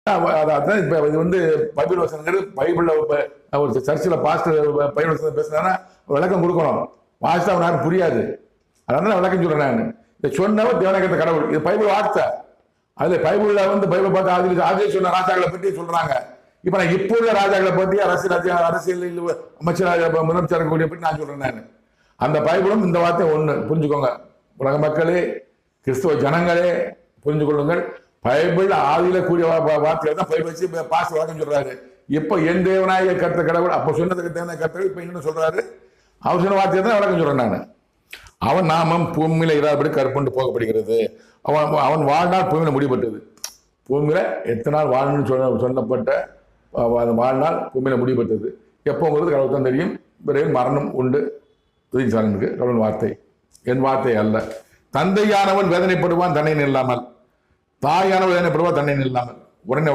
அதான் இப்ப இது வந்து பைபிள் வசனங்கள் பைபிள்ல ஒரு சர்ச்சில் பாஸ்டர் பைபிள் வசனம் பேசினா விளக்கம் கொடுக்கணும். பாஸ்டர் அவனால புரியாது, அதான் விளக்கம் சொல்றேன். நான் இதை சொன்னவர் தேவனாகிய கடவுள், இது பைபிள் வார்த்தை. அதுல பைபிள்ல வந்து பைபிள் பார்த்து ஆதியில் சொன்ன ராஜாக்களை பற்றி சொல்றாங்க. இப்ப நான் இப்போ உள்ள ராஜாக்களை பற்றி அரசியல் அமைச்சர் முதலமைச்சர் பற்றி நான் சொல்றேன். நான் அந்த பைபிளும் இந்த வார்த்தை ஒண்ணு புரிஞ்சுக்கோங்க. உலக மக்களே, கிறிஸ்துவ ஜனங்களே புரிஞ்சு கொள்ளுங்கள். பைபிள் ஆதியில கூடிய வார்த்தைகள் தான் பைபிள் வச்சு பாஸ் வழக்கம் சொல்றாரு. இப்ப என் தேவனாய கருத்த கடவுள் அப்ப சொன்னதுக்கு தேவனாய கருத்த இப்ப இன்னும் சொல்றாரு. அவர் சொன்ன வார்த்தையை தான் வழக்கம் சொல்றேன். நான் அவன் நாமம் பூமியில இராதபடி கற்பண்டு போகப்படுகிறது. அவன் வாழ்நாள் பூமியில முடிபட்டது. பூமியில எத்தனை நாள் வாழணும்னு சொல்லப்பட்ட வாழ்நாள் பூமியில முடிபட்டது. எப்போங்கிறது கடவுள் தான் தெரியும். விரைவில் மரணம் உண்டு. கடவுள் வார்த்தை, என் வார்த்தை அல்ல. தந்தையானவன் வேதனைப்படுவான் தன்னை இல்லாமல், தாயானவன் வேதனைப்படுவான் தன்னை இல்லாமல். உடனே